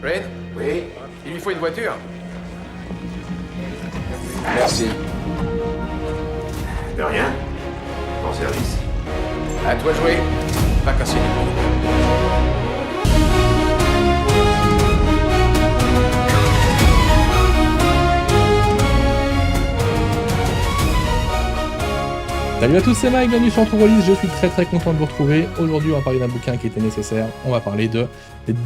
Rain, Oui, il lui faut une voiture. merci. De rien. Bon service. À toi de jouer. Pas casser les couilles. Salut à tous, c'est Mike, bienvenue sur Entre Release, je suis très content de vous retrouver. Aujourd'hui, on va parler d'un bouquin qui était nécessaire, on va parler de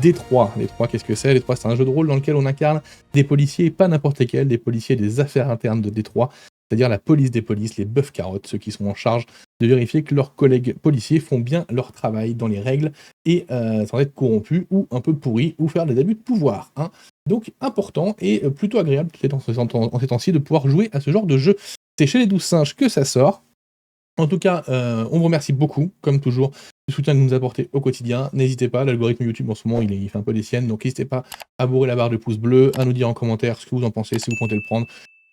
Détroit. Détroit, qu'est-ce que c'est? Détroit, c'est un jeu de rôle dans lequel on incarne des policiers, pas n'importe lesquels, des policiers des affaires internes de Détroit, c'est-à-dire la police des polices, les bœufs carottes, ceux qui sont en charge de vérifier que leurs collègues policiers font bien leur travail dans les règles et sans être corrompus ou un peu pourris ou faire des abus de pouvoir. Hein. Donc, important et plutôt agréable en ces temps-ci de pouvoir jouer à ce genre de jeu. C'est chez les 12 singes que ça sort. En tout cas, on vous remercie beaucoup, comme toujours, du soutien que vous nous apportez au quotidien. N'hésitez pas, l'algorithme YouTube en ce moment, il fait un peu des siennes, donc n'hésitez pas à bourrer la barre de pouce bleu, à nous dire en commentaire ce que vous en pensez, si vous comptez le prendre.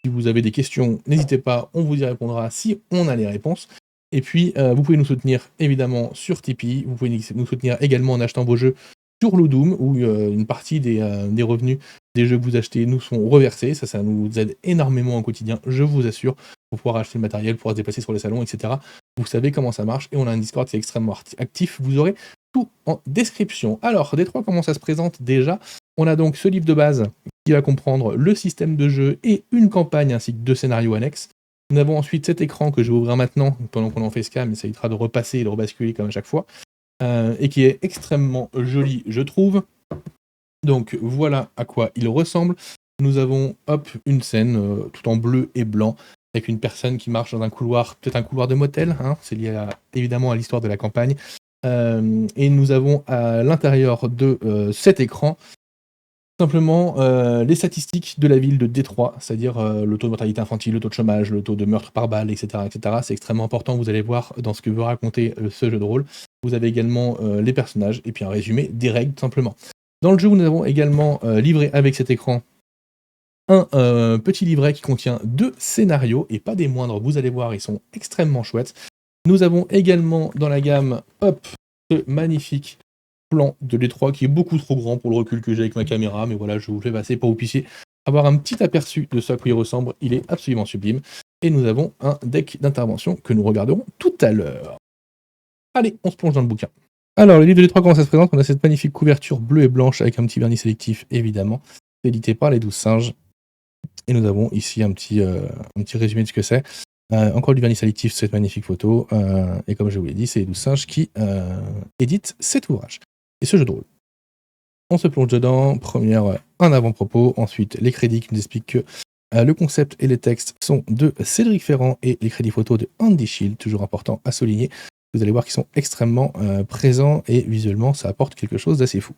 Si vous avez des questions, n'hésitez pas, on vous y répondra si on a les réponses. Et puis, vous pouvez nous soutenir évidemment sur Tipeee, vous pouvez nous soutenir également en achetant vos jeux sur Ludum, où une partie des revenus des jeux que vous achetez nous sont reversés. Ça nous aide énormément au quotidien, je vous assure, pour pouvoir acheter le matériel, pouvoir se déplacer sur les salons, etc. Vous savez comment ça marche, et on a un Discord qui est extrêmement actif. Vous aurez tout en description. Alors, Détroit, comment ça se présente déjà? On a donc ce livre de base qui va comprendre le système de jeu et une campagne ainsi que 2 scénarios annexes. Nous avons ensuite cet écran que je vais ouvrir maintenant, pendant qu'on en fait ce cas, mais ça évitera de repasser et de rebasculer comme à chaque fois, et qui est extrêmement joli, je trouve. Donc voilà à quoi il ressemble. Nous avons une scène tout en bleu et blanc avec une personne qui marche dans un couloir, peut-être un couloir de motel, hein, c'est lié évidemment à l'histoire de la campagne. Et nous avons à l'intérieur de cet écran simplement les statistiques de la ville de Détroit, c'est-à-dire le taux de mortalité infantile, le taux de chômage, le taux de meurtre par balle, etc. C'est extrêmement important, vous allez voir dans ce que veut raconter ce jeu de rôle. Vous avez également les personnages et puis un résumé des règles tout simplement. Dans le jeu, nous avons également livré avec cet écran un petit livret qui contient 2 scénarios, et pas des moindres, vous allez voir, ils sont extrêmement chouettes. Nous avons également dans la gamme, ce magnifique plan de Détroit qui est beaucoup trop grand pour le recul que j'ai avec ma caméra, mais voilà, je vous le fais passer pour que vous puissiez avoir un petit aperçu de ce à quoi il ressemble, il est absolument sublime. Et nous avons un deck d'intervention que nous regarderons tout à l'heure. Allez, on se plonge dans le bouquin. Alors, le livre de Détroit, comment ça se présente? On a cette magnifique couverture bleue et blanche avec un petit vernis sélectif, évidemment. C'est édité par les 12 singes. Et nous avons ici un petit résumé de ce que c'est. Encore du vernis sélectif, cette magnifique photo. Et comme je vous l'ai dit, c'est les 12 singes qui éditent cet ouvrage. Et ce jeu de rôle. On se plonge dedans. Un avant-propos. Ensuite, les crédits qui nous expliquent que le concept et les textes sont de Cédric Ferrand et les crédits photos de Andy Shield, toujours important à souligner. Vous allez voir qu'ils sont extrêmement présents et visuellement, ça apporte quelque chose d'assez fou.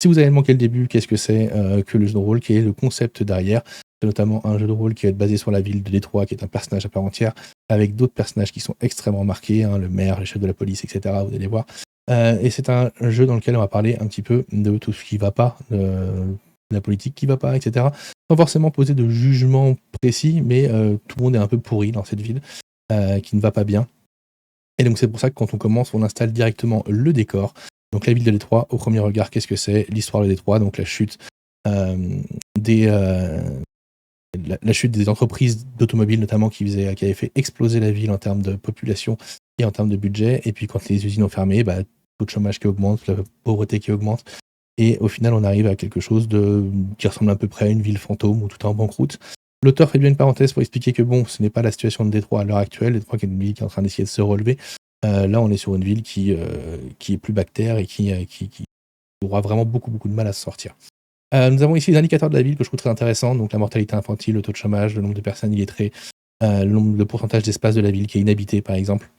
Si vous avez manqué le début, qu'est-ce que c'est que le jeu de rôle, qui est le concept derrière? C'est notamment un jeu de rôle qui va être basé sur la ville de Détroit, qui est un personnage à part entière, avec d'autres personnages qui sont extrêmement marqués, hein, le maire, les chefs de la police, etc. Vous allez voir. Et c'est un jeu dans lequel on va parler un petit peu de tout ce qui ne va pas, de la politique qui ne va pas, etc. Sans forcément poser de jugement précis, mais tout le monde est un peu pourri dans cette ville, qui ne va pas bien. Et donc c'est pour ça que quand on commence, on installe directement le décor. Donc la ville de Détroit, au premier regard, qu'est-ce que c'est? L'histoire de Détroit, donc la chute des entreprises d'automobiles notamment qui avaient fait exploser la ville en termes de population et en termes de budget. Et puis quand les usines ont fermé, taux de chômage qui augmente, la pauvreté qui augmente. Et au final, on arrive à quelque chose qui ressemble à peu près à une ville fantôme où tout est en banqueroute. L'auteur fait bien une parenthèse pour expliquer que bon, ce n'est pas la situation de Détroit à l'heure actuelle. Détroit qui est une ville qui est en train d'essayer de se relever. Là, on est sur une ville qui est plus bactère et qui aura vraiment beaucoup de mal à se sortir. Nous avons ici les indicateurs de la ville que je trouve très intéressants. Donc la mortalité infantile, le taux de chômage, le nombre de personnes illettrées, le pourcentage d'espace de la ville qui est inhabité, par exemple.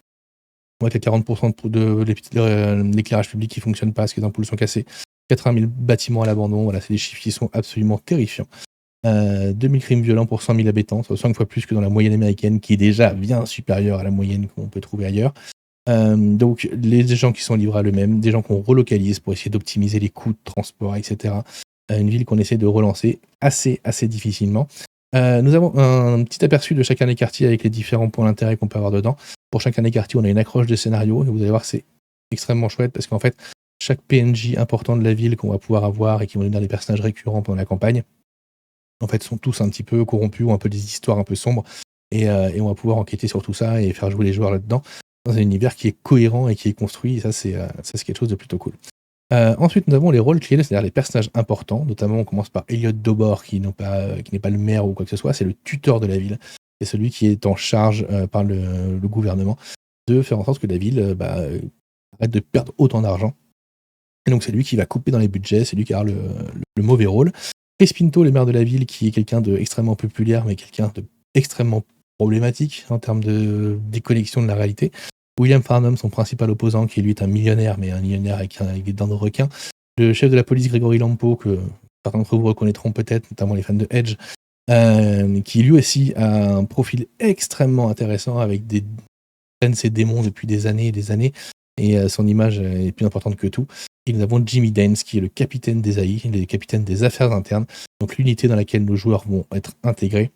On voit qu'il y a 40% de l'éclairage public qui ne fonctionne pas parce que les ampoules sont cassées. 80 000 bâtiments à l'abandon. Voilà, c'est des chiffres qui sont absolument terrifiants. 2000 crimes violents pour 100 000 habitants, soit 5 fois plus que dans la moyenne américaine, qui est déjà bien supérieure à la moyenne qu'on peut trouver ailleurs. Donc les gens qui sont livrés à eux-mêmes, des gens qu'on relocalise pour essayer d'optimiser les coûts de transport, etc. Une ville qu'on essaie de relancer assez difficilement. Nous avons un petit aperçu de chacun des quartiers avec les différents points d'intérêt qu'on peut avoir dedans. Pour chacun des quartiers, on a une accroche de scénario, et vous allez voir, c'est extrêmement chouette parce qu'en fait, chaque PNJ important de la ville qu'on va pouvoir avoir et qui vont devenir des personnages récurrents pendant la campagne, en fait, sont tous un petit peu corrompus ou un peu des histoires un peu sombres. Et on va pouvoir enquêter sur tout ça et faire jouer les joueurs là-dedans, dans un univers qui est cohérent et qui est construit. Et ça, c'est quelque chose de plutôt cool. Ensuite, nous avons les rôles clés, c'est-à-dire les personnages importants. Notamment, on commence par Elliot Dobor, qui n'est pas le maire ou quoi que ce soit, c'est le tuteur de la ville. C'est celui qui est en charge par le gouvernement de faire en sorte que la ville arrête de perdre autant d'argent. Et donc, c'est lui qui va couper dans les budgets, c'est lui qui a le mauvais rôle. Chris Pinto, le maire de la ville, qui est quelqu'un d'extrêmement populaire, mais quelqu'un d'extrêmement problématique en termes de déconnexion de la réalité. William Farnham, son principal opposant, qui lui est un millionnaire, mais un millionnaire avec des dents de requin. Le chef de la police, Gregory Lampo, que certains d'entre vous reconnaîtront peut-être, notamment les fans de Edge, qui lui aussi a un profil extrêmement intéressant, avec des traîne ses démons depuis des années et des années, et son image est plus importante que tout. Et nous avons Jimmy Dance, qui est le capitaine des AI, le capitaine des affaires internes, donc l'unité dans laquelle nos joueurs vont être intégrés.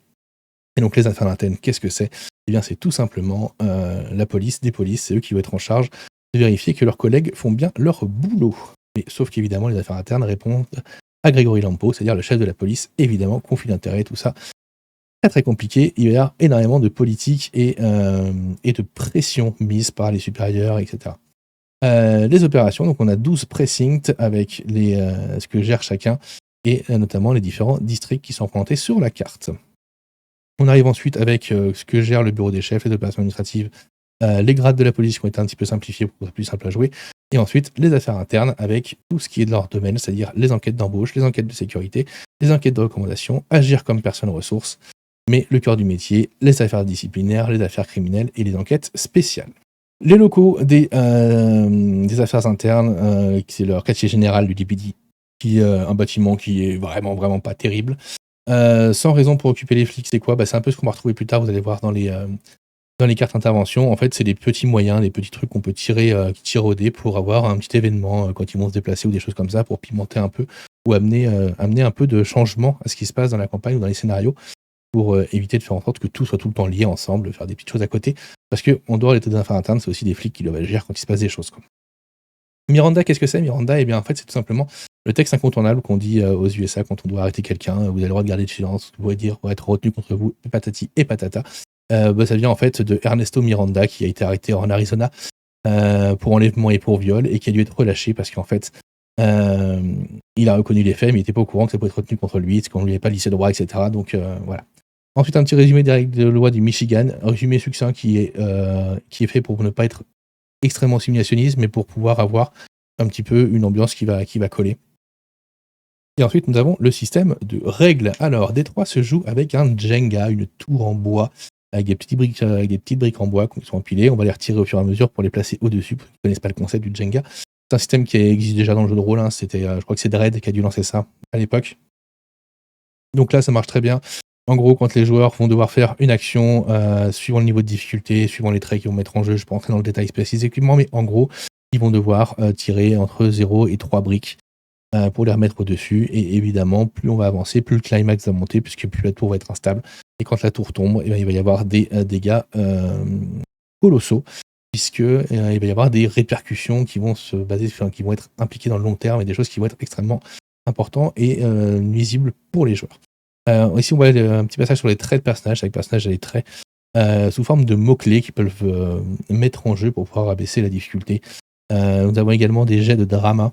Et donc les affaires internes, qu'est-ce que c'est ? Eh bien, c'est tout simplement la police des polices, c'est eux qui vont être en charge de vérifier que leurs collègues font bien leur boulot. Mais sauf qu'évidemment, les affaires internes répondent à Gregory Lampo, c'est-à-dire le chef de la police, évidemment, conflit d'intérêts, tout ça. Très très compliqué, il va y avoir énormément de politique et de pression mise par les supérieurs, etc. Les opérations, donc on a 12 precincts avec ce que gère chacun, et notamment les différents districts qui sont représentés sur la carte. On arrive ensuite avec ce que gère le bureau des chefs, les opérations administratives, les grades de la police qui ont été un petit peu simplifiés pour que ce soit plus simple à jouer, et ensuite les affaires internes avec tout ce qui est de leur domaine, c'est-à-dire les enquêtes d'embauche, les enquêtes de sécurité, les enquêtes de recommandation, agir comme personne ressource, mais le cœur du métier, les affaires disciplinaires, les affaires criminelles et les enquêtes spéciales. Les locaux des affaires internes, c'est leur quartier général du DPD, qui est un bâtiment qui est vraiment, vraiment pas terrible. Sans raison pour occuper les flics, c'est quoi ? C'est un peu ce qu'on va retrouver plus tard, vous allez voir dans les cartes intervention. En fait, c'est des petits moyens, des petits trucs qu'on peut tirer au dé pour avoir un petit événement quand ils vont se déplacer ou des choses comme ça, pour pimenter un peu ou amener un peu de changement à ce qui se passe dans la campagne ou dans les scénarios, pour éviter de faire en sorte que tout soit tout le temps lié ensemble, faire des petites choses à côté, parce qu'en dehors des affaires internes, c'est aussi des flics qui doivent agir quand il se passe des choses. Miranda, qu'est-ce que c'est ? Miranda, eh bien en fait, c'est tout simplement le texte incontournable qu'on dit aux USA quand on doit arrêter quelqu'un. Vous avez le droit de garder le silence, vous pouvez dire « être retenu contre vous », patati et patata. Ça vient en fait de Ernesto Miranda, qui a été arrêté en Arizona pour enlèvement et pour viol, et qui a dû être relâché parce qu'en fait, il a reconnu les faits, mais il n'était pas au courant que ça pouvait être retenu contre lui, qu'on ne lui avait pas lissé le droit, etc. Donc voilà. Ensuite, un petit résumé des règles de loi du Michigan, un résumé succinct qui est fait pour ne pas être extrêmement simulationniste, mais pour pouvoir avoir un petit peu une ambiance qui va coller. Et ensuite, nous avons le système de règles. Alors, D3 se joue avec un Jenga, une tour en bois, avec des petites briques en bois qui sont empilées. On va les retirer au fur et à mesure pour les placer au-dessus, pour ceux qui ne connaissent pas le concept du Jenga. C'est un système qui existe déjà dans le jeu de rôle. Je crois que c'est Dread qui a dû lancer ça à l'époque. Donc là, ça marche très bien. En gros, quand les joueurs vont devoir faire une action, suivant le niveau de difficulté, suivant les traits qu'ils vont mettre en jeu, je ne vais pas rentrer dans le détail spécifiquement, mais en gros, ils vont devoir tirer entre 0 et 3 briques pour les remettre au-dessus. Et évidemment, plus on va avancer, plus le climax va monter, puisque plus la tour va être instable. Et quand la tour tombe, il va y avoir des dégâts colossaux, puisque il va y avoir des répercussions qui vont qui vont être impliquées dans le long terme, et des choses qui vont être extrêmement importantes et nuisibles pour les joueurs. Ici, on voit un petit passage sur les traits de personnages. Chaque personnage a des traits sous forme de mots-clés qui peuvent mettre en jeu pour pouvoir abaisser la difficulté. Nous avons également des jets de drama.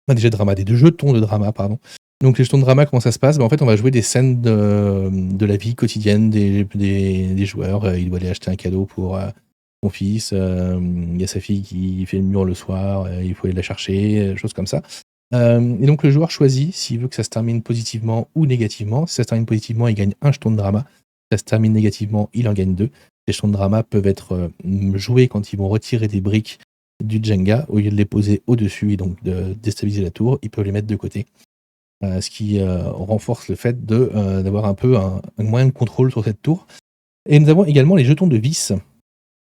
Des jetons de drama, pardon. Donc les jetons de drama, comment ça se passe ? En fait, on va jouer des scènes de la vie quotidienne des joueurs. Il doit aller acheter un cadeau pour son fils. Il y a sa fille qui fait le mur le soir. Il faut aller la chercher, choses comme ça. Et donc le joueur choisit s'il veut que ça se termine positivement ou négativement. Si ça se termine positivement, il gagne un jeton de drama. Si ça se termine négativement, il en gagne 2. Les jetons de drama peuvent être joués quand ils vont retirer des briques du Jenga, au lieu de les poser au-dessus et donc de déstabiliser la tour, ils peuvent les mettre de côté. Ce qui renforce le fait d'avoir un peu un moyen de contrôle sur cette tour. Et nous avons également les jetons de vis.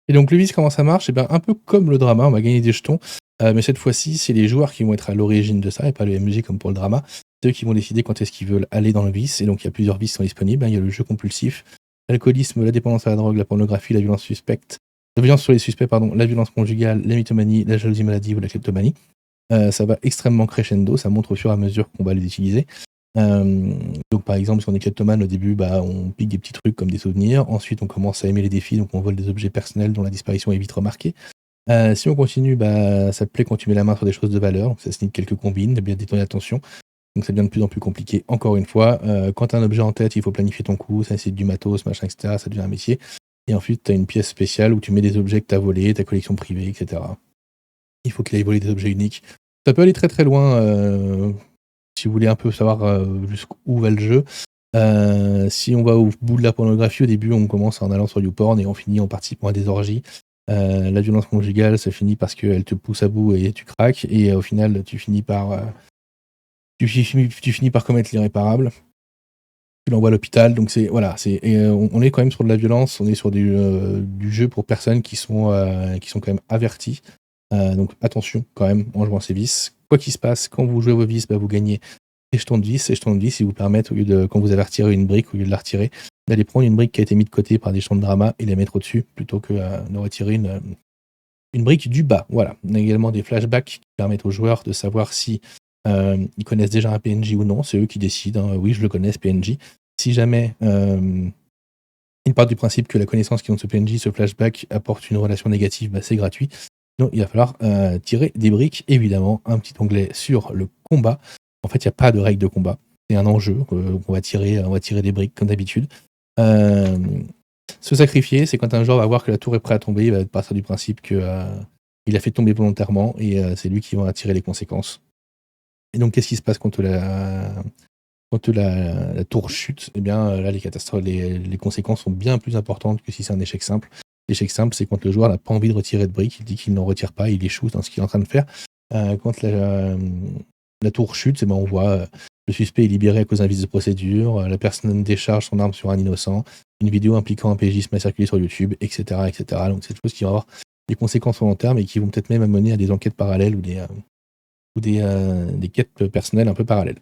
Et donc le vis, comment ça marche ? Un peu comme le drama, on va gagner des jetons, mais cette fois-ci, c'est les joueurs qui vont être à l'origine de ça, et pas le MJ comme pour le drama. C'est eux qui vont décider quand est-ce qu'ils veulent aller dans le vice, et donc il y a plusieurs vices qui sont disponibles. Il y a le jeu compulsif, l'alcoolisme, la dépendance à la drogue, la pornographie, la violence sur les suspects, la violence conjugale, la mythomanie, la jalousie maladive ou la kleptomanie. Ça va extrêmement crescendo, ça monte au fur et à mesure qu'on va les utiliser. Donc par exemple, si on est kleptomane, au début, on pique des petits trucs comme des souvenirs. Ensuite, on commence à aimer les défis, donc on vole des objets personnels dont la disparition est vite remarquée. Si on continue, ça te plaît quand tu mets la main sur des choses de valeur, donc ça se quelques combines, de bien détourner l'attention. Donc ça devient de plus en plus compliqué. Encore une fois, quand tu as un objet en tête, il faut planifier ton coup, ça c'est du matos, machin, etc. Ça devient un métier. Et ensuite, tu as une pièce spéciale où tu mets des objets que tu as volés, ta collection privée, etc. Il faut qu'il aille voler des objets uniques. Ça peut aller très très loin si vous voulez un peu savoir jusqu'où va le jeu. Si on va au bout de la pornographie, au début, on commence en allant sur YouPorn et on finit en participant à des orgies. La violence conjugale, ça finit parce qu'elle te pousse à bout et tu craques. Et au final, tu finis par commettre l'irréparable. Tu l'envoies à l'hôpital. Donc on est quand même sur de la violence. On est sur du jeu pour personnes qui sont quand même averties. Donc attention quand même en jouant ces vices. Quoi qu'il se passe, quand vous jouez vos vices, vous gagnez des jetons de vis. Ces jetons de vis, ils vous permettent, au lieu de, quand vous avez retiré une brique, au lieu de la retirer, d'aller prendre une brique qui a été mise de côté par des jetons de drama et les mettre au-dessus, plutôt que de retirer une brique du bas. Voilà. On a également des flashbacks qui permettent aux joueurs de savoir si ils connaissent déjà un PNJ ou non. C'est eux qui décident. Oui, je le connais, ce PNJ. Si jamais ils partent du principe que la connaissance qu'ils ont de ce PNJ, ce flashback, apporte une relation négative, c'est gratuit. Donc il va falloir tirer des briques, évidemment, un petit onglet sur le combat. En fait, il n'y a pas de règle de combat. C'est un enjeu. On va tirer des briques comme d'habitude. Se sacrifier, c'est quand un joueur va voir que la tour est prête à tomber, il va partir du principe qu'il a fait tomber volontairement et c'est lui qui va tirer les conséquences. Et donc, qu'est-ce qui se passe quand la tour chute? Eh bien, là, les catastrophes, les conséquences sont bien plus importantes que si c'est un échec simple. L'échec simple, c'est quand le joueur n'a pas envie de retirer de briques, il dit qu'il n'en retire pas, il échoue dans ce qu'il est en train de faire. Quand la tour chute, on voit le suspect est libéré à cause d'un vice de procédure, la personne décharge son arme sur un innocent, une vidéo impliquant un PJ se met à circuler sur YouTube, etc. etc. Donc c'est des choses qui vont avoir des conséquences sur long terme et qui vont peut-être même amener à des enquêtes parallèles ou des quêtes personnelles un peu parallèles.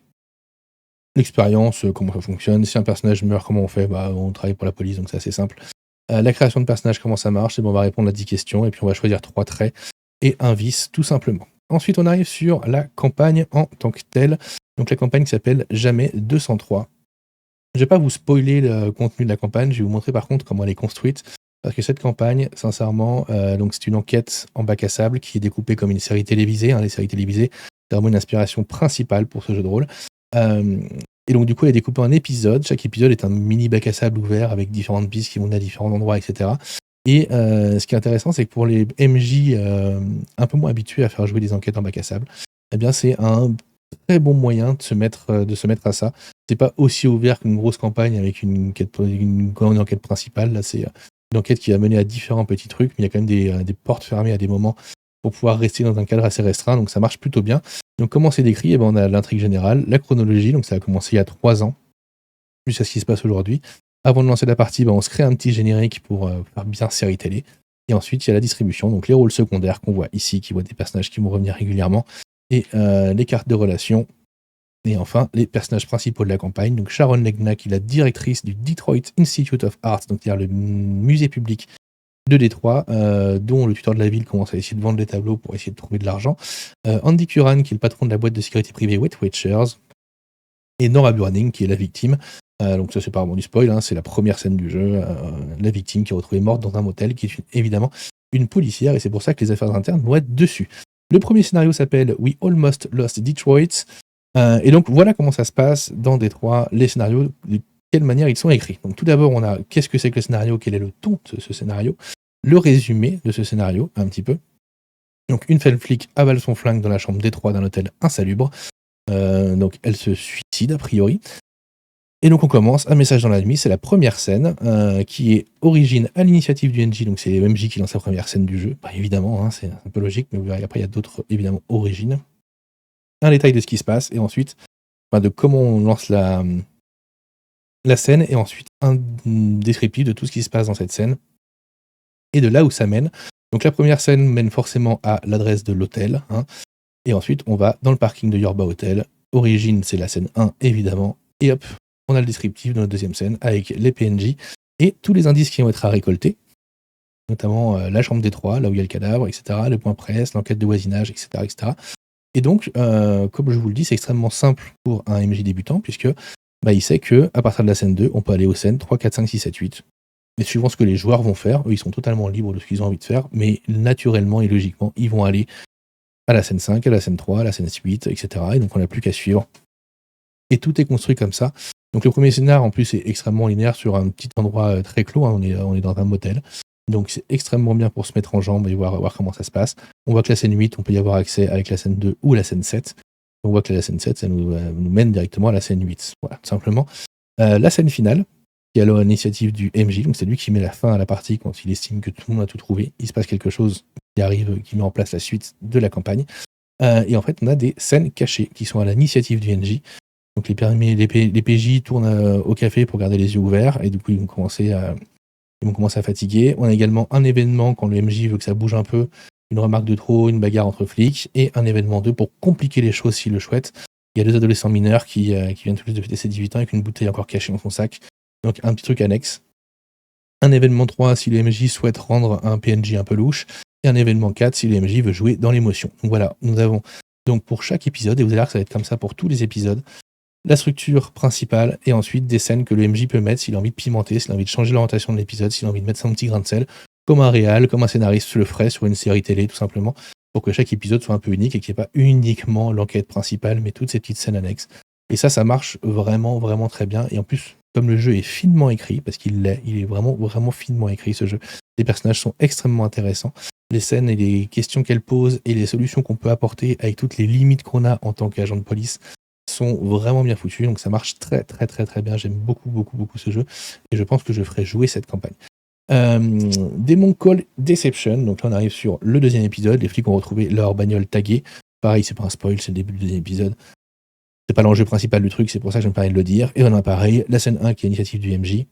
L'expérience, comment ça fonctionne, si un personnage meurt, comment on fait? On travaille pour la police, donc c'est assez simple. La création de personnage, comment ça marche? On va répondre à 10 questions et puis on va choisir 3 traits et un vice, tout simplement. Ensuite, on arrive sur la campagne en tant que telle. Donc la campagne s'appelle Jamais 203. Je ne vais pas vous spoiler le contenu de la campagne, je vais vous montrer par contre comment elle est construite. Parce que cette campagne, sincèrement, donc c'est une enquête en bac à sable qui est découpée comme une série télévisée. Les séries télévisées, c'est vraiment une inspiration principale pour ce jeu de rôle. Et donc du coup, elle est découpée en épisodes. Chaque épisode est un mini bac à sable ouvert avec différentes pistes qui vont à différents endroits, etc. Et ce qui est intéressant, c'est que pour les MJ un peu moins habitués à faire jouer des enquêtes en bac à sable, eh bien c'est un très bon moyen de se mettre à ça. C'est pas aussi ouvert qu'une grosse campagne avec une grande enquête principale. Là, c'est une enquête qui va mener à différents petits trucs, mais il y a quand même des portes fermées à des moments pour pouvoir rester dans un cadre assez restreint, donc ça marche plutôt bien. Donc comment c'est décrit? On a l'intrigue générale, la chronologie, donc ça a commencé il y a 3 ans, jusqu'à ce qui se passe aujourd'hui. Avant de lancer la partie, on se crée un petit générique pour faire bien série télé. Et ensuite, il y a la distribution, donc les rôles secondaires qu'on voit ici, qui voient des personnages qui vont revenir régulièrement, et les cartes de relation. Et enfin, les personnages principaux de la campagne. Donc Sharon Legna, qui est la directrice du Detroit Institute of Arts, donc c'est-à-dire le musée public de Détroit, dont le tuteur de la ville commence à essayer de vendre des tableaux pour essayer de trouver de l'argent. Andy Curran, qui est le patron de la boîte de sécurité privée Weight Watchers. Et Nora Burning, qui est la victime. Donc ça, c'est pas vraiment du spoil, c'est la première scène du jeu. La victime qui est retrouvée morte dans un motel, qui est évidemment une policière, et c'est pour ça que les affaires internes vont être dessus. Le premier scénario s'appelle We Almost Lost Detroit. Et donc voilà comment ça se passe dans Détroit, les scénarios, de quelle manière ils sont écrits. Donc tout d'abord, on a qu'est-ce que c'est que le scénario, quel est le ton de ce scénario, le résumé de ce scénario, un petit peu. Donc une femme flic avale son flingue dans la chambre Détroit d'un hôtel insalubre. Donc elle se suicide a priori. Et donc on commence, un message dans la nuit, c'est la première scène qui est origine à l'initiative du NJ, donc c'est MJ qui lance la première scène du jeu, évidemment, c'est un peu logique, mais vous verrez après il y a d'autres évidemment origines. Un détail de ce qui se passe, et ensuite de comment on lance la scène, et ensuite un descriptif de tout ce qui se passe dans cette scène, et de là où ça mène. Donc la première scène mène forcément à l'adresse de l'hôtel, et ensuite on va dans le parking de Yorba Hotel. Origine, c'est la scène 1, évidemment, et hop, on a le descriptif de notre deuxième scène avec les PNJ et tous les indices qui vont être à récolter, notamment la chambre Détroit, là où il y a le cadavre, etc., le point presse, l'enquête de voisinage, etc., etc. Et donc, comme je vous le dis, c'est extrêmement simple pour un MJ débutant, puisque il sait que à partir de la scène 2, on peut aller aux scènes 3, 4, 5, 6, 7, 8. Et suivant ce que les joueurs vont faire, eux, ils sont totalement libres de ce qu'ils ont envie de faire, mais naturellement et logiquement, ils vont aller à la scène 5, à la scène 3, à la scène 8, etc. Et donc, on n'a plus qu'à suivre. Et tout est construit comme ça. Donc, le premier scénar, en plus, est extrêmement linéaire sur un petit endroit très clos. Hein, on est dans un motel. Donc, c'est extrêmement bien pour se mettre en jambe et voir comment ça se passe. On voit que la scène 8, on peut y avoir accès avec la scène 2 ou la scène 7. On voit que la scène 7, ça nous mène directement à la scène 8. Voilà, tout simplement. La scène finale, qui est alors l'initiative du MJ, donc c'est lui qui met la fin à la partie quand il estime que tout le monde a tout trouvé. Il se passe quelque chose qui arrive, qui met en place la suite de la campagne. Et en fait, on a des scènes cachées qui sont à l'initiative du MJ. Donc les PJ tournent au café pour garder les yeux ouverts, et du coup, ils vont commencer à fatiguer. On a également un événement quand le MJ veut que ça bouge un peu, une remarque de trop, une bagarre entre flics, et un événement 2 pour compliquer les choses s'il le souhaite. Il y a 2 adolescents mineurs qui viennent tout juste de fêter ses 18 ans avec une bouteille encore cachée dans son sac. Donc un petit truc annexe. Un événement 3 si le MJ souhaite rendre un PNJ un peu louche, et un événement 4 si le MJ veut jouer dans l'émotion. Donc voilà, nous avons donc pour chaque épisode, et vous allez voir que ça va être comme ça pour tous les épisodes, la structure principale et ensuite des scènes que le MJ peut mettre s'il a envie de pimenter, s'il a envie de changer l'orientation de l'épisode, s'il a envie de mettre son petit grain de sel, comme un réal, comme un scénariste le ferait sur une série télé tout simplement, pour que chaque épisode soit un peu unique et qu'il n'y ait pas uniquement l'enquête principale, mais toutes ces petites scènes annexes. Et ça marche vraiment, vraiment très bien. Et en plus, comme le jeu est finement écrit, parce il est vraiment, vraiment finement écrit ce jeu, les personnages sont extrêmement intéressants. Les scènes et les questions qu'elles posent et les solutions qu'on peut apporter avec toutes les limites qu'on a en tant qu'agent de police sont vraiment bien foutus, donc ça marche très très très très bien. J'aime beaucoup beaucoup beaucoup ce jeu et je pense que je ferai jouer cette campagne. Demon Call Deception, donc là on arrive sur le 2e épisode. Les flics ont retrouvé leur bagnole taguée. Pareil, c'est pas un spoil, c'est le début du 2e épisode. C'est pas l'enjeu principal du truc, c'est pour ça que je me permets de le dire. Et on a pareil, la scène 1 qui est l'initiative du MJ,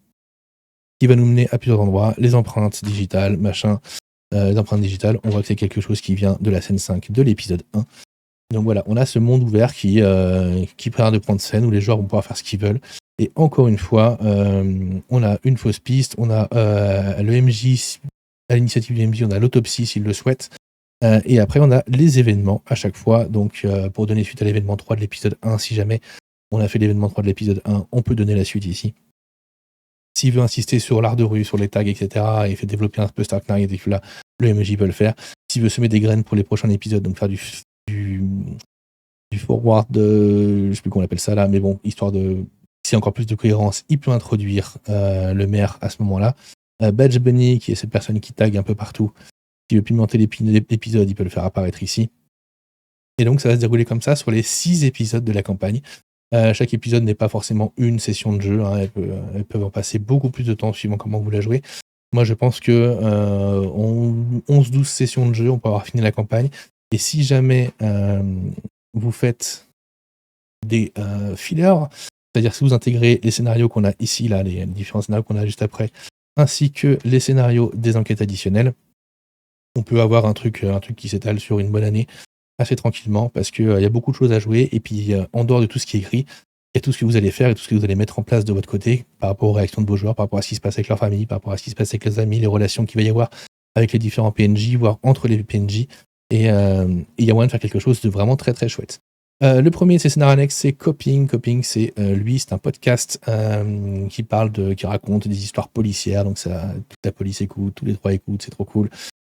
qui va nous mener à plusieurs endroits, les empreintes digitales, les empreintes digitales, on voit que c'est quelque chose qui vient de la scène 5 de l'épisode 1. Donc voilà, on a ce monde ouvert qui prépare de prendre scène, où les joueurs vont pouvoir faire ce qu'ils veulent. Et encore une fois, on a une fausse piste, on a le MJ, à l'initiative du MJ, on a l'autopsie s'il le souhaite. Et après, on a les événements à chaque fois. Donc, pour donner suite à l'événement 3 de l'épisode 1, si jamais on a fait l'événement 3 de l'épisode 1, on peut donner la suite ici. S'il veut insister sur l'art de rue, sur les tags, etc., et fait développer un peu Stark Knight, et que là, le MJ peut le faire. S'il veut semer des graines pour les prochains épisodes, donc faire du forward, je sais plus comment on appelle ça là, mais bon, histoire de, si encore plus de cohérence, il peut introduire le maire à ce moment-là. Badge Bunny, qui est cette personne qui tag un peu partout, qui veut pimenter l'épisode, il peut le faire apparaître ici. Et donc ça va se dérouler comme ça sur les 6 épisodes de la campagne. Chaque épisode n'est pas forcément une session de jeu, hein, elles peuvent en passer beaucoup plus de temps suivant comment vous la jouez. Moi je pense que en 11-12 sessions de jeu, on peut avoir fini la campagne. Et si jamais vous faites des fillers, c'est-à-dire si vous intégrez les scénarios qu'on a ici, là, les différents scénarios qu'on a juste après, ainsi que les scénarios des enquêtes additionnelles, on peut avoir un truc qui s'étale sur une bonne année assez tranquillement, parce qu'il y a beaucoup de choses à jouer, et puis en dehors de tout ce qui est écrit, il y a tout ce que vous allez faire et tout ce que vous allez mettre en place de votre côté par rapport aux réactions de vos joueurs, par rapport à ce qui se passe avec leur famille, par rapport à ce qui se passe avec les amis, les relations qu'il va y avoir avec les différents PNJ, voire entre les PNJ. Et il y a moyen de faire quelque chose de vraiment très très chouette. Le premier, c'est scénario annexe, c'est Coping. Coping, c'est c'est un podcast qui raconte des histoires policières. Donc ça, toute la police écoute, tous les 3 écoutent, c'est trop cool.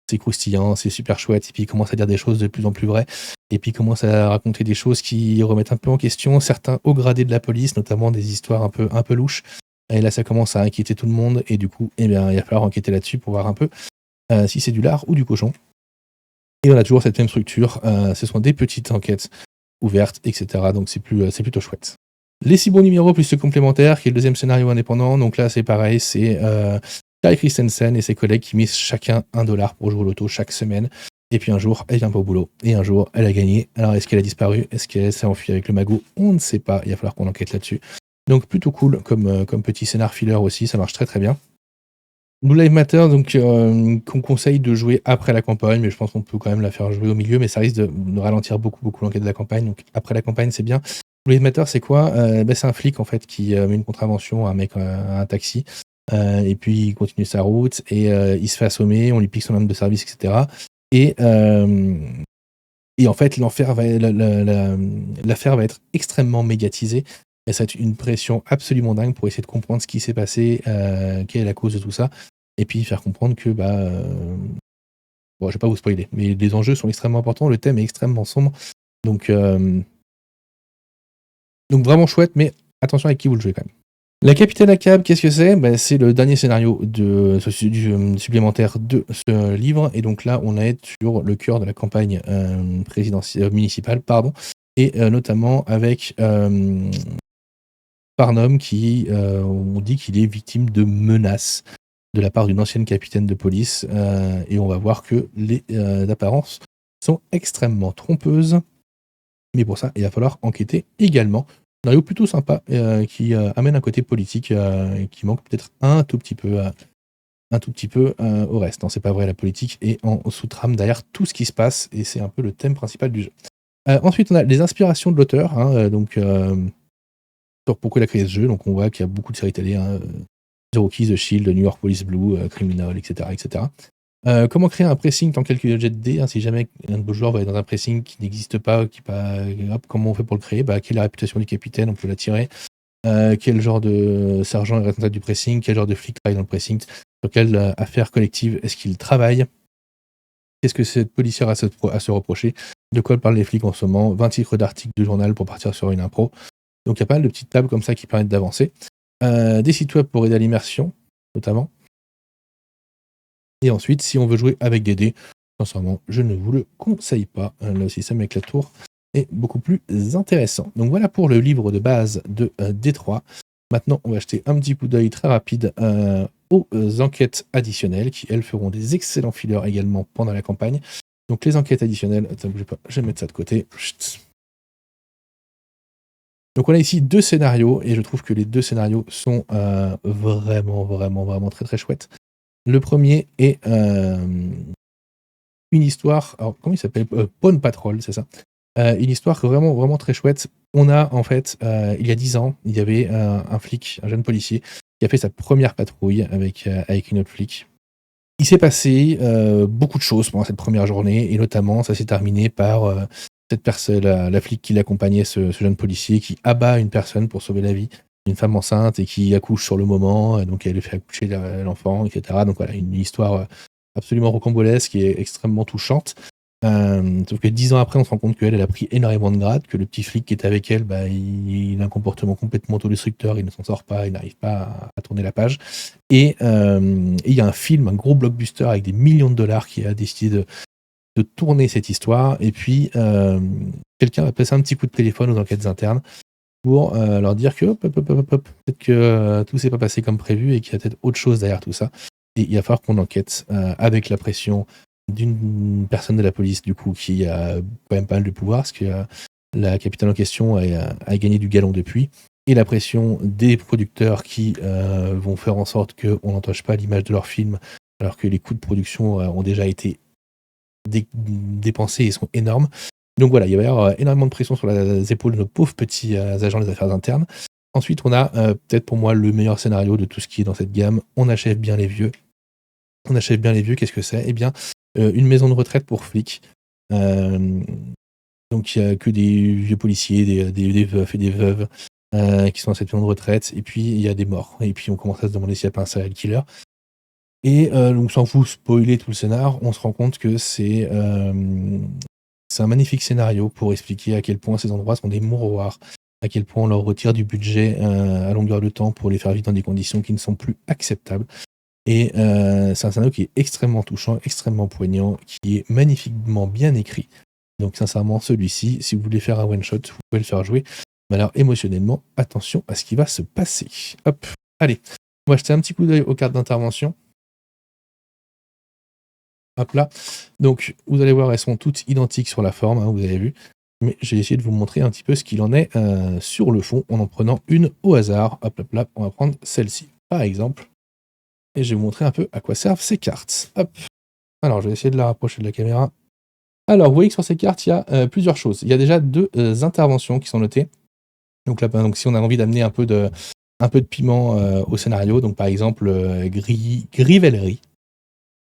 C'est croustillant, c'est super chouette. Et puis il commence à dire des choses de plus en plus vraies. Et puis il commence à raconter des choses qui remettent un peu en question certains hauts gradés de la police, notamment des histoires un peu louches. Et là, ça commence à inquiéter tout le monde. Et du coup, il va falloir enquêter là-dessus pour voir un peu si c'est du lard ou du cochon. Et on a toujours cette même structure, ce sont des petites enquêtes ouvertes, etc. Donc c'est plutôt chouette. Les 6 bons numéros plus ce complémentaire, qui est le 2e scénario indépendant. Donc là c'est pareil, c'est Kari Christensen et ses collègues qui misent chacun $1 pour jouer au loto chaque semaine. Et puis un jour, elle vient pas au boulot. Et un jour, elle a gagné. Alors est-ce qu'elle a disparu? Est-ce qu'elle s'est enfuie avec le magot? On ne sait pas, il va falloir qu'on enquête là-dessus. Donc plutôt cool comme petit scénar filler aussi, ça marche très très bien. Blue Lives Matter, donc qu'on conseille de jouer après la campagne, mais je pense qu'on peut quand même la faire jouer au milieu, mais ça risque de ralentir beaucoup l'enquête de la campagne. Donc après la campagne, c'est bien. Blue Lives Matter, c'est quoi? C'est un flic en fait qui met une contravention à un mec à un taxi, et puis il continue sa route et il se fait assommer, on lui pique son arme de service, etc. Et Et en fait, l'affaire va être extrêmement médiatisée. Et ça va être une pression absolument dingue pour essayer de comprendre ce qui s'est passé, quelle est la cause de tout ça. Et puis faire comprendre que, bon, je vais pas vous spoiler, mais les enjeux sont extrêmement importants, le thème est extrêmement sombre. Donc vraiment chouette, mais attention avec qui vous le jouez quand même. La Capitaine Ahab, qu'est-ce que c'est? C'est le dernier scénario du supplémentaire de ce livre. Et donc là, on est sur le cœur de la campagne municipale, et notamment avec Barnum qui, on dit qu'il est victime de menaces de la part d'une ancienne capitaine de police. Et on va voir que les apparences sont extrêmement trompeuses. Mais pour ça, il va falloir enquêter également. Un scénario plutôt sympa qui amène un côté politique qui manque peut-être un tout petit peu au reste. Non, c'est pas vrai, la politique est en sous-trame derrière tout ce qui se passe et c'est un peu le thème principal du jeu. Ensuite, on a les inspirations de l'auteur, sur pourquoi il a créé ce jeu. Donc on voit qu'il y a beaucoup de séries télé, Zero Keys, The Shield, New York Police Blue, Criminal, etc. Comment créer un pressing en quelques jets de dés, si jamais un de vos joueurs va être dans un pressing qui n'existe pas, comment on fait pour le créer? Quelle est la réputation du capitaine? On peut l'attirer. Quel genre de sergent est responsable du pressing? Quel genre de flic travaille dans le pressing? Sur quelle affaire collective est-ce qu'il travaille? Qu'est-ce que cette policière a à se reprocher? De quoi parlent les flics en ce moment? 20 titres d'articles de journal pour partir sur une impro. Donc il y a pas mal de petites tables comme ça qui permettent d'avancer. Des sites web pour aider à l'immersion, notamment. Et ensuite, si on veut jouer avec des dés, sincèrement, je ne vous le conseille pas. Le système avec la tour est beaucoup plus intéressant. Donc voilà pour le livre de base de D3. Maintenant, on va jeter un petit coup d'œil très rapide aux enquêtes additionnelles qui, elles, feront des excellents fillers également pendant la campagne. Donc les enquêtes additionnelles, attends, bougez pas, je vais mettre ça de côté. Chut. Donc on a ici 2 scénarios et je trouve que les 2 scénarios sont vraiment très très chouettes. Le premier est une histoire, alors comment il s'appelle? Pawn Patrol, c'est ça. Une histoire vraiment très chouette. On a en fait, il y a 10 ans, il y avait un flic, un jeune policier, qui a fait sa première patrouille avec une autre flic. Il s'est passé beaucoup de choses pendant cette première journée, et notamment ça s'est terminé par cette personne, la flic qui l'accompagnait, ce jeune policier, qui abat une personne pour sauver la vie d'une femme enceinte et qui accouche sur le moment, donc elle lui fait accoucher l'enfant, etc. Donc voilà, une histoire absolument rocambolesque et extrêmement touchante. Sauf que 10 ans après, on se rend compte qu'elle a pris énormément de grade, que le petit flic qui est avec elle, il a un comportement complètement autodestructeur, il ne s'en sort pas, il n'arrive pas à tourner la page. Et il y a un film, un gros blockbuster avec des millions de dollars qui a décidé de tourner cette histoire. Et puis, quelqu'un va passer un petit coup de téléphone aux enquêtes internes pour leur dire que peut-être que tout s'est pas passé comme prévu et qu'il y a peut-être autre chose derrière tout ça. Et il va falloir qu'on enquête avec la pression d'une personne de la police, du coup, qui a quand même pas mal de pouvoir, parce que la capitaine en question a gagné du galon depuis, et la pression des producteurs qui vont faire en sorte qu'on n'entache pas l'image de leur film, alors que les coûts de production ont déjà été dépensés et sont énormes. Donc voilà, il va y avoir énormément de pression sur les épaules de nos pauvres petits agents des affaires internes. Ensuite, on a peut-être pour moi le meilleur scénario de tout ce qui est dans cette gamme. On achève bien les vieux. Qu'est-ce que c'est? Eh bien, une maison de retraite pour flics. Donc il n'y a que des vieux policiers, des veufs et des veuves qui sont dans cette maison de retraite. Et puis il y a des morts. Et puis on commence à se demander s'il n'y a pas un serial killer. Et donc sans vous spoiler tout le scénar, on se rend compte que c'est un magnifique scénario pour expliquer à quel point ces endroits sont des mouroirs, à quel point on leur retire du budget à longueur de temps pour les faire vivre dans des conditions qui ne sont plus acceptables. Et c'est un scénario qui est extrêmement touchant, extrêmement poignant, qui est magnifiquement bien écrit. Donc sincèrement, celui-ci, si vous voulez faire un one-shot, vous pouvez le faire jouer. Mais alors émotionnellement, attention à ce qui va se passer. Hop, allez, on va jeter un petit coup d'œil aux cartes d'intervention. Hop là. Donc, vous allez voir, elles sont toutes identiques sur la forme, vous avez vu. Mais j'ai essayé de vous montrer un petit peu ce qu'il en est sur le fond, en prenant une au hasard. Hop là, on va prendre celle-ci, par exemple. Et je vais vous montrer un peu à quoi servent ces cartes. Hop. Alors, je vais essayer de la rapprocher de la caméra. Alors, vous voyez que sur ces cartes, il y a plusieurs choses. Il y a déjà 2 interventions qui sont notées. Donc là, si on a envie d'amener un peu de piment au scénario, donc par exemple, Grivellerie.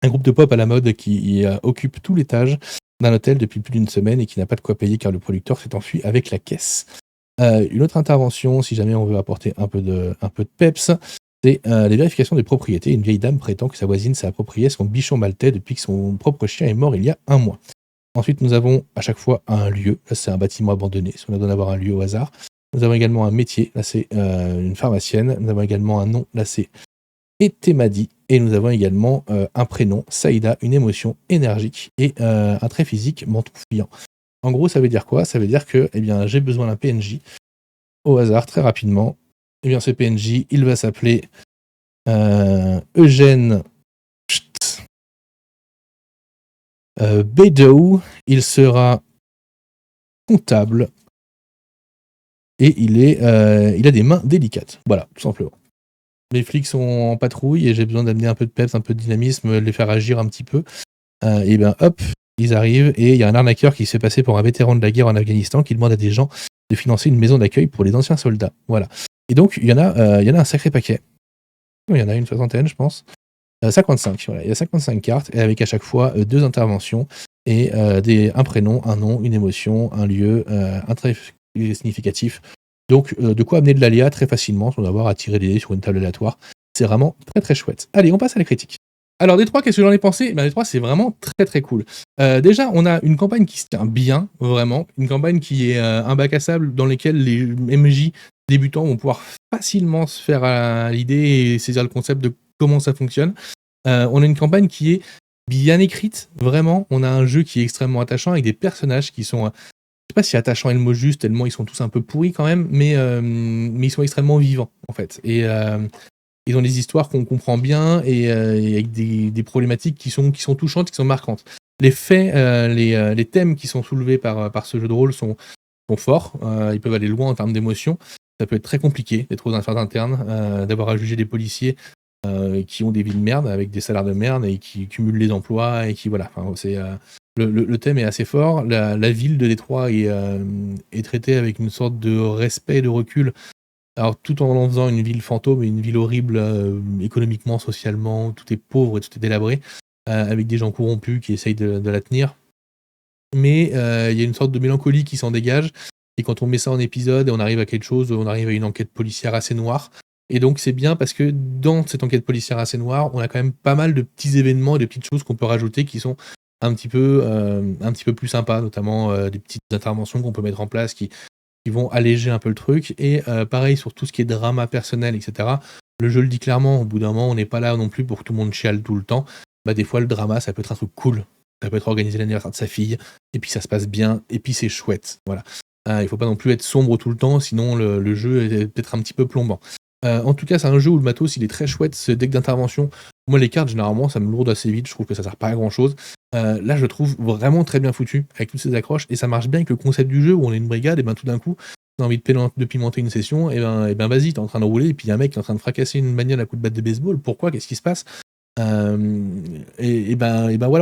Un groupe de pop à la mode qui occupe tout l'étage d'un hôtel depuis plus d'une semaine et qui n'a pas de quoi payer car le producteur s'est enfui avec la caisse. Une autre intervention, si jamais on veut apporter un peu de peps, c'est les vérifications de propriété. Une vieille dame prétend que sa voisine s'est approprié son bichon maltais depuis que son propre chien est mort il y a 1 mois. Ensuite, nous avons à chaque fois un lieu. Là, c'est un bâtiment abandonné, si on a besoin d'avoir un lieu au hasard. Nous avons également un métier. Là, c'est une pharmacienne. Nous avons également un nom. Là, c'est Etemadi. Et nous avons également un prénom, Saïda, une émotion énergique et un trait physique menton fuyant. En gros, ça veut dire quoi? Ça veut dire que j'ai besoin d'un PNJ au hasard, très rapidement. Ce PNJ, il va s'appeler Eugène Bedow. Il sera comptable et il a des mains délicates. Voilà, tout simplement. Les flics sont en patrouille et j'ai besoin d'amener un peu de peps, un peu de dynamisme, de les faire agir un petit peu. Hop, ils arrivent et il y a un arnaqueur qui se fait passer pour un vétéran de la guerre en Afghanistan qui demande à des gens de financer une maison d'accueil pour les anciens soldats. Voilà. Et donc, il y en a un sacré paquet. Il y en a une 60aine, je pense. 55, voilà. Il y a 55 cartes et avec à chaque fois 2 interventions et un prénom, un nom, une émotion, un lieu, un trait significatif. Donc, de quoi amener de l'aléa très facilement sans avoir à tirer des dés sur une table aléatoire. C'est vraiment très très chouette. Allez, on passe à la critique. Alors, Détroit, qu'est-ce que j'en ai pensé? Détroit, c'est vraiment très très cool. Déjà, on a une campagne qui se tient bien, vraiment. Une campagne qui est un bac à sable dans lequel les MJ débutants vont pouvoir facilement se faire à l'idée et saisir le concept de comment ça fonctionne. On a une campagne qui est bien écrite, vraiment. On a un jeu qui est extrêmement attachant avec des personnages qui sont... je sais pas si attachant est le mot juste, tellement ils sont tous un peu pourris quand même, mais ils sont extrêmement vivants, en fait. Et ils ont des histoires qu'on comprend bien et avec des problématiques qui sont touchantes, qui sont marquantes. Les faits, les thèmes qui sont soulevés par ce jeu de rôle sont forts. Ils peuvent aller loin en termes d'émotion. Ça peut être très compliqué d'être aux affaires internes, d'avoir à juger des policiers qui ont des vies de merde, avec des salaires de merde et qui cumulent les emplois et qui voilà. Enfin, c'est le thème est assez fort. La ville de Détroit est traitée avec une sorte de respect et de recul. Alors, tout en faisant une ville fantôme et une ville horrible économiquement, socialement, tout est pauvre et tout est délabré, avec des gens corrompus qui essayent de la tenir. Mais il y a une sorte de mélancolie qui s'en dégage. Et quand on met ça en épisode et on arrive à quelque chose, on arrive à une enquête policière assez noire. Et donc c'est bien parce que dans cette enquête policière assez noire, on a quand même pas mal de petits événements et de petites choses qu'on peut rajouter qui sont un petit peu plus sympas, notamment des petites interventions qu'on peut mettre en place qui vont alléger un peu le truc. Et pareil sur tout ce qui est drama personnel, etc. Le jeu le dit clairement, au bout d'un moment, on n'est pas là non plus pour que tout le monde chiale tout le temps. Des fois, le drama, ça peut être un truc cool. Ça peut être organiser l'anniversaire de sa fille, et puis ça se passe bien, et puis c'est chouette. Voilà. Il faut pas non plus être sombre tout le temps, sinon le jeu est peut-être un petit peu plombant. En tout cas, c'est un jeu où le matos, il est très chouette, ce deck d'intervention. Moi, les cartes, généralement, ça me lourde assez vite, je trouve que ça sert pas à grand-chose. Là, je le trouve vraiment très bien foutu, avec toutes ces accroches, et ça marche bien avec le concept du jeu, où on est une brigade, et tout d'un coup, t'as envie de pimenter une session, et vas-y, t'es en train de rouler, et puis il y a un mec qui est en train de fracasser une bagnole à coups de batte de baseball. Pourquoi? Qu'est-ce qui se passe? Voilà,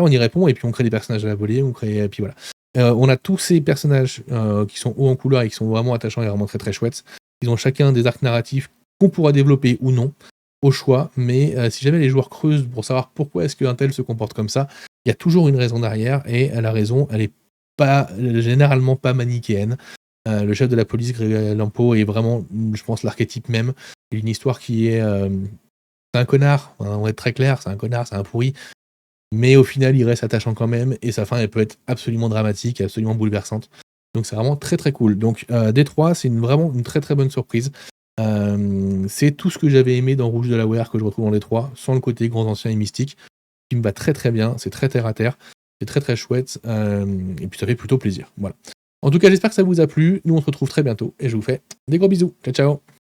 on y répond, et puis on crée des personnages à la volée, et puis voilà. On a tous ces personnages qui sont hauts en couleur et qui sont vraiment attachants et vraiment très très chouettes. Ils ont chacun des arcs narratifs qu'on pourra développer ou non, au choix, mais si jamais les joueurs creusent pour savoir pourquoi est-ce qu'un tel se comporte comme ça, il y a toujours une raison derrière, et la raison, elle est généralement pas manichéenne. Le chef de la police, Greg Lampo, est vraiment, je pense, l'archétype même. Il y a une histoire qui est... c'est un connard, on va être très clair, c'est un connard, c'est un pourri, mais au final, il reste attachant quand même, et sa fin, elle peut être absolument dramatique et absolument bouleversante. Donc c'est vraiment très très cool. Donc Détroit, c'est vraiment une très très bonne surprise. C'est tout ce que j'avais aimé dans Rouge de la Wear que je retrouve dans Détroit, sans le côté grands anciens et mystique, qui me va très très bien, c'est très terre à terre, c'est très très chouette, et puis ça fait plutôt plaisir. Voilà. En tout cas, j'espère que ça vous a plu. Nous, on se retrouve très bientôt, et je vous fais des gros bisous. Ciao ciao.